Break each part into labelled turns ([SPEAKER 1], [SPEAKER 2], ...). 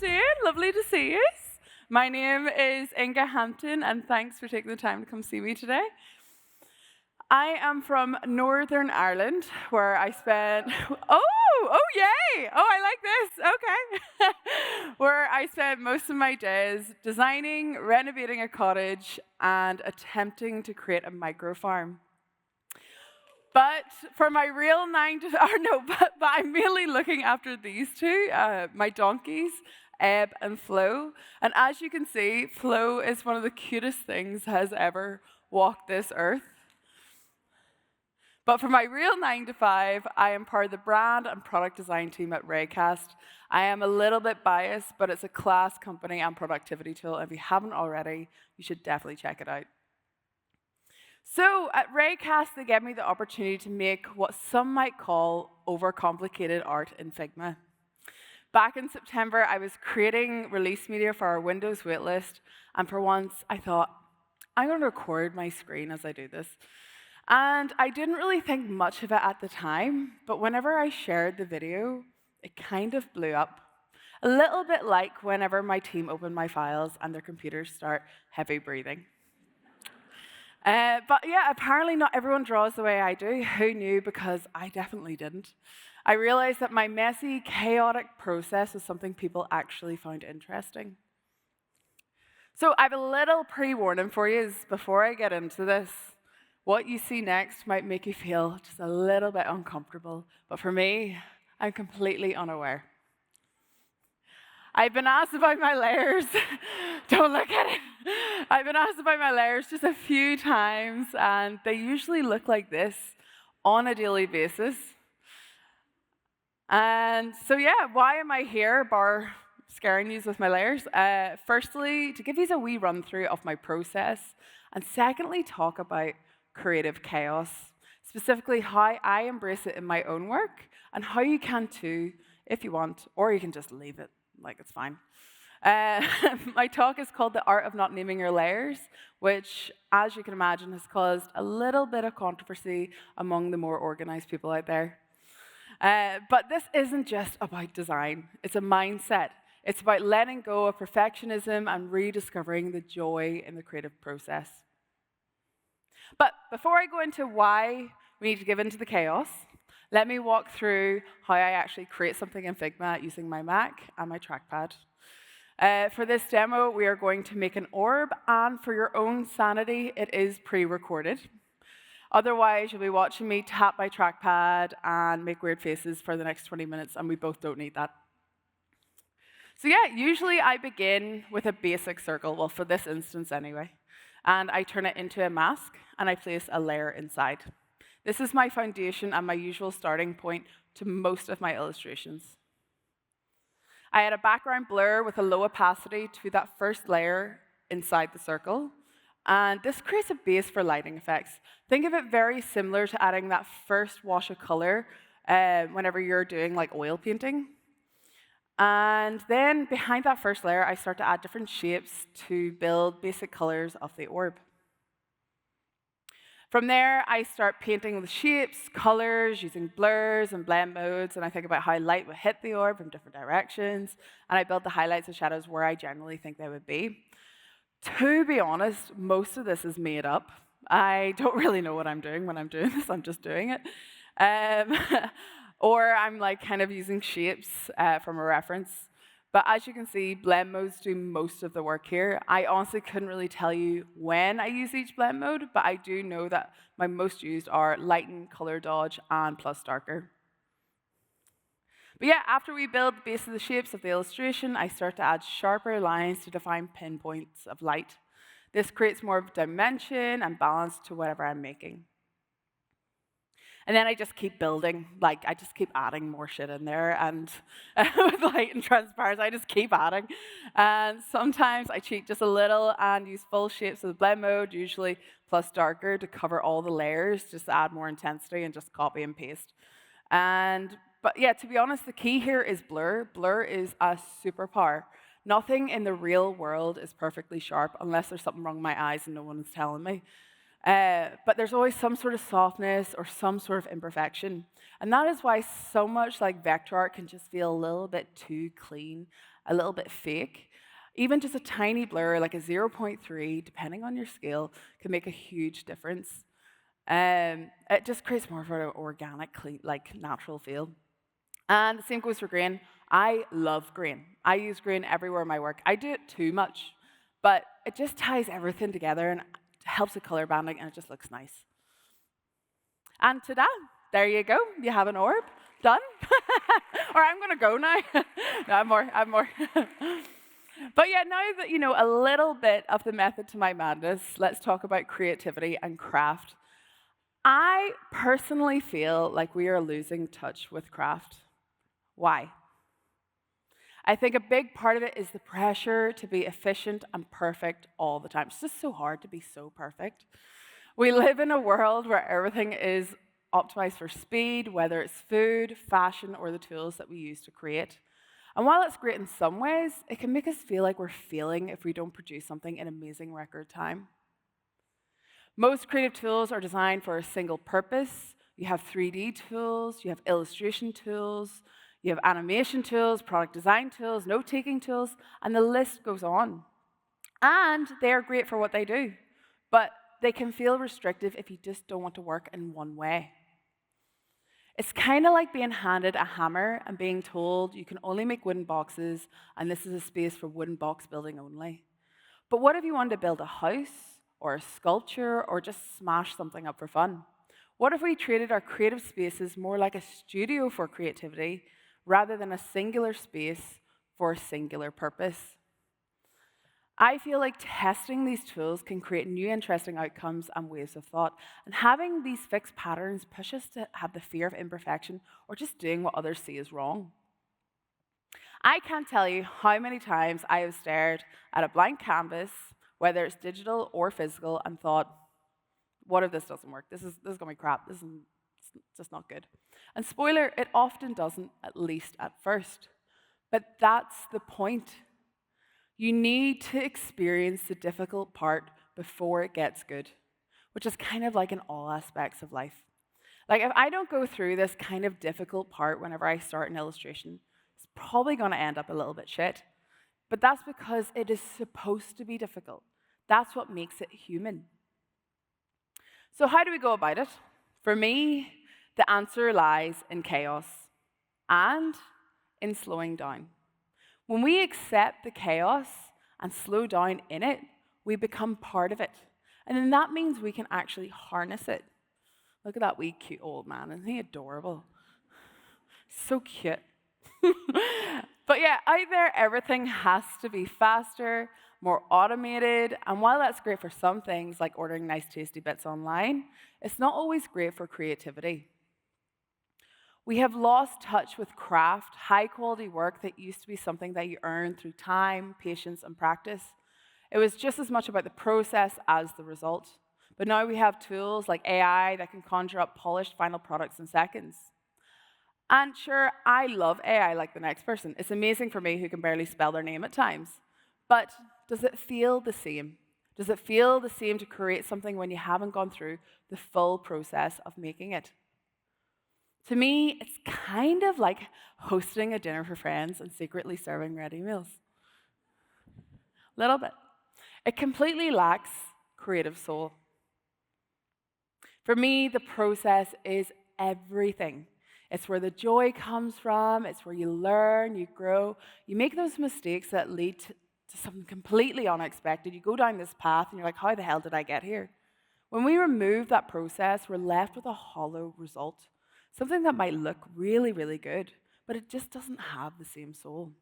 [SPEAKER 1] doing? Lovely to see you. My name is Inga Hampton, and thanks for taking the time to come see me today. I am from Northern Ireland, where I spent, yay! Oh, I like this, okay. Where I spent most of my days designing, renovating a cottage, and attempting to create a micro farm. But for my real but I'm mainly looking after these two, my donkeys, Ebb and Flo. And as you can see, Flo is one of the cutest things that has ever walked this earth. But for my real 9 to 5, I am part of the brand and product design team at Raycast. I am a little bit biased, but it's a class company and productivity tool. If you haven't already, you should definitely check it out. So at Raycast, they gave me the opportunity to make what some might call overcomplicated art in Figma. Back in September, I was creating release media for our Windows waitlist, and for once, I thought, I'm going to record my screen as I do this. And I didn't really think much of it at the time, but whenever I shared the video, it kind of blew up. A little bit like whenever my team open my files and their computers start heavy breathing. But yeah, apparently not everyone draws the way I do. Who knew? Because I definitely didn't. I realized that my messy, chaotic process was something people actually found interesting. So I have a little pre-warning for you before I get into this. What you see next might make you feel just a little bit uncomfortable, but for me, I'm completely unaware. I've been asked about my layers. Don't look at it. I've been asked about my layers just a few times, and they usually look like this on a daily basis. And so yeah, why am I here, bar scaring you with my layers? Firstly, to give you a wee run through of my process, and secondly, talk about creative chaos, specifically how I embrace it in my own work, and how you can too, if you want, or you can just leave it. Like, it's fine. My talk is called The Art of Not Naming Your Layers, which, as you can imagine, has caused a little bit of controversy among the more organized people out there. But this isn't just about design. It's a mindset. It's about letting go of perfectionism and rediscovering the joy in the creative process. But before I go into why we need to give into the chaos, let me walk through how I actually create something in Figma using my Mac and my trackpad. For this demo, we are going to make an orb, and for your own sanity, it is pre-recorded. Otherwise, you'll be watching me tap my trackpad and make weird faces for the next 20 minutes, and we both don't need that. So yeah, usually I begin with a basic circle, well, for this instance anyway, and I turn it into a mask, and I place a layer inside. This is my foundation and my usual starting point to most of my illustrations. I add a background blur with a low opacity to that first layer inside the circle, and this creates a base for lighting effects. Think of it very similar to adding that first wash of color whenever you're doing like oil painting. And then behind that first layer, I start to add different shapes to build basic colors of the orb. From there, I start painting with shapes, colors, using blurs and blend modes, and I think about how light would hit the orb from different directions, and I build the highlights and shadows where I generally think they would be. To be honest, most of this is made up. I don't really know what I'm doing when I'm doing this, I'm just doing it. Or I'm like kind of using shapes from a reference. But as you can see, blend modes do most of the work here. I honestly couldn't really tell you when I use each blend mode, but I do know that my most used are lighten, color dodge, and plus darker. But yeah, after we build the base of the shapes of the illustration, I start to add sharper lines to define pinpoints of light. This creates more of a dimension and balance to whatever I'm making. And then I just keep building, like I just keep adding more shit in there, and with light and transparency, I just keep adding. And sometimes I cheat just a little and use full shapes of the blend mode, usually plus darker, to cover all the layers, just to add more intensity and just copy and paste. But yeah, to be honest, the key here is blur. Blur is a superpower. Nothing in the real world is perfectly sharp unless there's something wrong with my eyes and no one is telling me. But there's always some sort of softness or some sort of imperfection. And that is why so much like vector art can just feel a little bit too clean, a little bit fake, even just a tiny blur like a zero point 0.3, depending on your scale, can make a huge difference. It just creates more of an organic, clean, like natural feel. And the same goes for grain. I love grain. I use grain everywhere in my work. I do it too much, but it just ties everything together and helps with color banding, and it just looks nice. And ta-da, there you go. You have an orb. Done. Or I'm going to go now. No, I have more. But yeah, now that you know a little bit of the method to my madness, let's talk about creativity and craft. I personally feel like we are losing touch with craft. Why? I think a big part of it is the pressure to be efficient and perfect all the time. It's just so hard to be so perfect. We live in a world where everything is optimized for speed, whether it's food, fashion, or the tools that we use to create. And while it's great in some ways, it can make us feel like we're failing if we don't produce something in amazing record time. Most creative tools are designed for a single purpose. You have 3D tools, you have illustration tools, you have animation tools, product design tools, note-taking tools, and the list goes on. And they are great for what they do, but they can feel restrictive if you just don't want to work in one way. It's kind of like being handed a hammer and being told you can only make wooden boxes and this is a space for wooden box building only. But what if you wanted to build a house or a sculpture or just smash something up for fun? What if we treated our creative spaces more like a studio for creativity rather than a singular space for a singular purpose? I feel like testing these tools can create new interesting outcomes and ways of thought. And having these fixed patterns push us to have the fear of imperfection or just doing what others see as wrong. I can't tell you how many times I have stared at a blank canvas, whether it's digital or physical, and thought, what if this doesn't work? This is going to be crap. This is just not good. And spoiler, it often doesn't, at least at first. But that's the point. You need to experience the difficult part before it gets good, which is kind of like in all aspects of life. Like if I don't go through this kind of difficult part whenever I start an illustration, it's probably going to end up a little bit shit. But that's because it is supposed to be difficult. That's what makes it human. So how do we go about it? For me, the answer lies in chaos and in slowing down. When we accept the chaos and slow down in it, we become part of it. And then that means we can actually harness it. Look at that wee cute old man. Isn't he adorable? So cute. But yeah, out there, everything has to be faster, more automated. And while that's great for some things, like ordering nice, tasty bits online, it's not always great for creativity. We have lost touch with craft, high-quality work that used to be something that you earned through time, patience, and practice. It was just as much about the process as the result. But now we have tools like AI that can conjure up polished final products in seconds. And sure, I love AI like the next person. It's amazing for me who can barely spell their name at times. But does it feel the same? Does it feel the same to create something when you haven't gone through the full process of making it? To me, it's kind of like hosting a dinner for friends and secretly serving ready meals. Little bit. It completely lacks creative soul. For me, the process is everything. It's where the joy comes from. It's where you learn, you grow. You make those mistakes that lead to something completely unexpected. You go down this path and you're like, how the hell did I get here? When we remove that process, we're left with a hollow result. Something that might look really, really good, but it just doesn't have the same soul.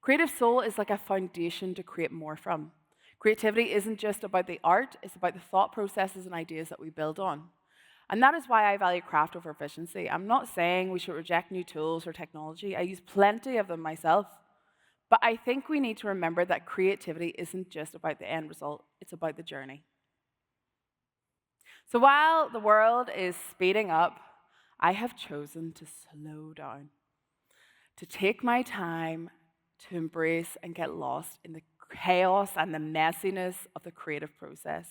[SPEAKER 1] Creative soul is like a foundation to create more from. Creativity isn't just about the art, it's about the thought processes and ideas that we build on. And that is why I value craft over efficiency. I'm not saying we should reject new tools or technology. I use plenty of them myself. But I think we need to remember that creativity isn't just about the end result, it's about the journey. So while the world is speeding up, I have chosen to slow down, to take my time, to embrace and get lost in the chaos and the messiness of the creative process,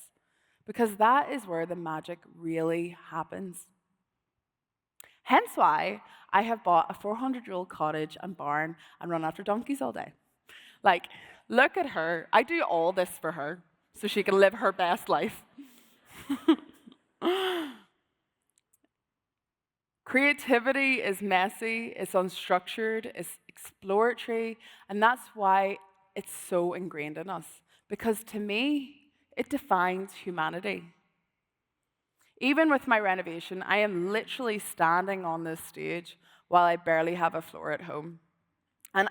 [SPEAKER 1] because that is where the magic really happens. Hence why I have bought a 400-year-old cottage and barn and run after donkeys all day. Like, look at her. I do all this for her so she can live her best life. Creativity is messy, it's unstructured, it's exploratory, and that's why it's so ingrained in us. Because to me, it defines humanity. Even with my renovation, I am literally standing on this stage while I barely have a floor at home. And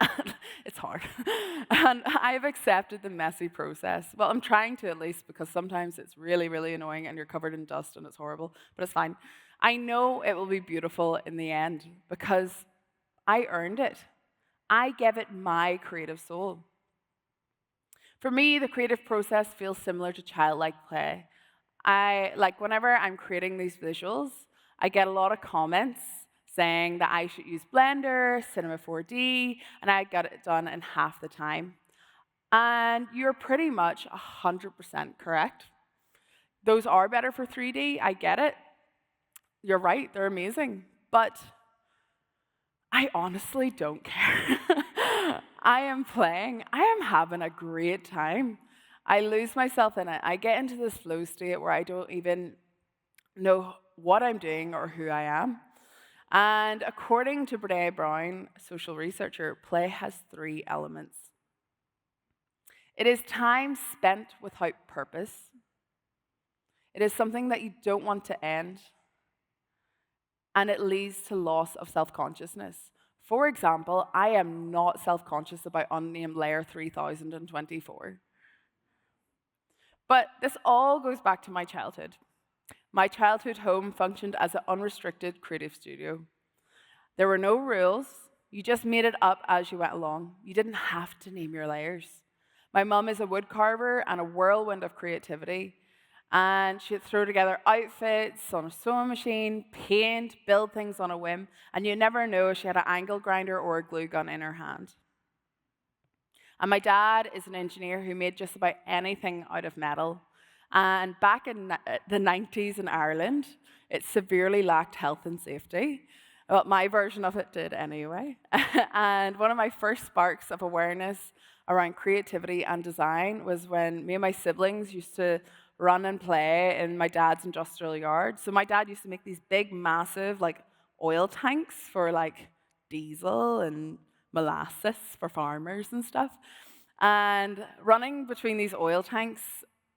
[SPEAKER 1] it's hard. And I've accepted the messy process. Well, I'm trying to at least, because sometimes it's really, really annoying and you're covered in dust and it's horrible, but it's fine. I know it will be beautiful in the end because I earned it. I gave it my creative soul. For me, the creative process feels similar to childlike play. Whenever I'm creating these visuals, I get a lot of comments saying that I should use Blender, Cinema 4D, and I got it done in half the time. And you're pretty much 100% correct. Those are better for 3D, I get it. You're right, they're amazing. But I honestly don't care. I am playing, I am having a great time. I lose myself in it. I get into this flow state where I don't even know what I'm doing or who I am. And according to Brené Brown, a social researcher, play has 3 elements. It is time spent without purpose. It is something that you don't want to end. And it leads to loss of self-consciousness. For example, I am not self-conscious about unnamed layer 3024. But this all goes back to my childhood. My childhood home functioned as an unrestricted creative studio. There were no rules. You just made it up as you went along. You didn't have to name your layers. My mum is a wood carver and a whirlwind of creativity. And she'd throw together outfits on a sewing machine, paint, build things on a whim, and you never know if she had an angle grinder or a glue gun in her hand. And my dad is an engineer who made just about anything out of metal. And back in the 90s in Ireland, it severely lacked health and safety. Well, my version of it did anyway. And one of my first sparks of awareness around creativity and design was when me and my siblings used to run and play in my dad's industrial yard. So my dad used to make these big, massive, oil tanks for diesel and molasses for farmers and stuff. And running between these oil tanks,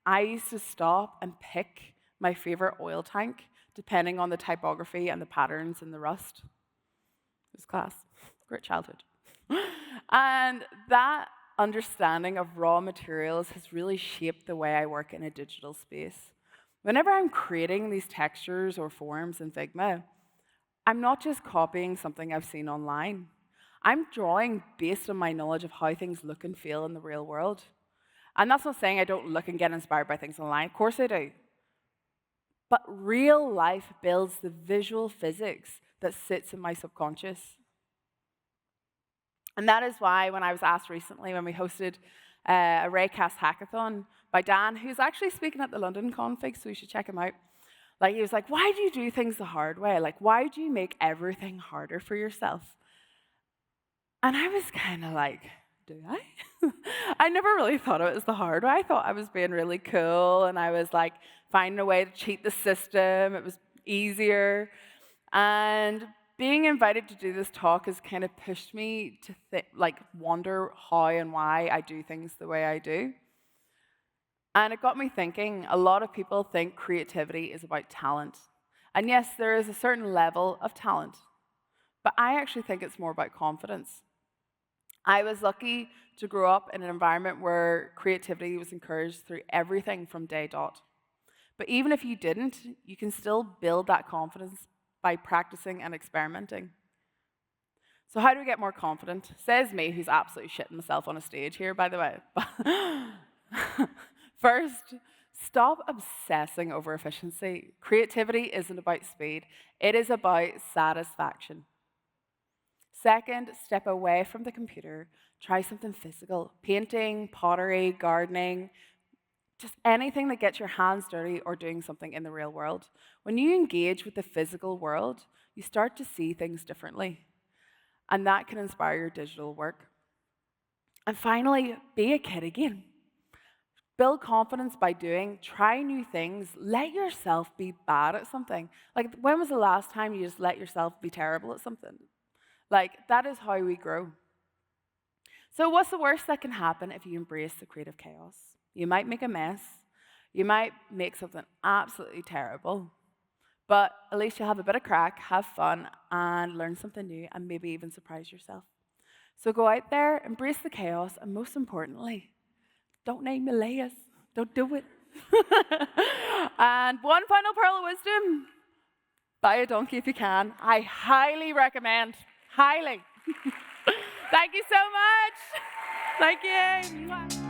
[SPEAKER 1] I used to stop and pick my favorite oil tank, depending on the typography and the patterns and the rust. It was class. Great childhood. And that understanding of raw materials has really shaped the way I work in a digital space. Whenever I'm creating these textures or forms in Figma, I'm not just copying something I've seen online. I'm drawing based on my knowledge of how things look and feel in the real world. And that's not saying I don't look and get inspired by things online. Of course I do. But real life builds the visual physics that sits in my subconscious. And that is why when I was asked recently when we hosted a Raycast hackathon by Dan, who's actually speaking at the London config, so you should check him out. He was like, why do you do things the hard way? Why do you make everything harder for yourself? And I was kind of like, do I? I never really thought it was the hard way. I thought I was being really cool, and I was finding a way to cheat the system. It was easier. And being invited to do this talk has kind of pushed me to wonder how and why I do things the way I do. And it got me thinking, a lot of people think creativity is about talent. And yes, there is a certain level of talent, but I actually think it's more about confidence. I was lucky to grow up in an environment where creativity was encouraged through everything from day dot. But even if you didn't, you can still build that confidence by practicing and experimenting. So how do we get more confident? Says me, who's absolutely shitting myself on a stage here, by the way. First, stop obsessing over efficiency. Creativity isn't about speed. It is about satisfaction. Second, step away from the computer. Try something physical. Painting, pottery, gardening, just anything that gets your hands dirty or doing something in the real world. When you engage with the physical world, you start to see things differently. And that can inspire your digital work. And finally, be a kid again. Build confidence by doing, try new things, let yourself be bad at something. Like, when was the last time you just let yourself be terrible at something? Like, that is how we grow. So what's the worst that can happen if you embrace the creative chaos? You might make a mess. You might make something absolutely terrible. But at least you'll have a bit of crack, have fun, and learn something new, and maybe even surprise yourself. So go out there, embrace the chaos, and most importantly, don't name the layers. Don't do it. And one final pearl of wisdom: buy a donkey if you can. I highly recommend. Highly. Thank you so much. Thank you.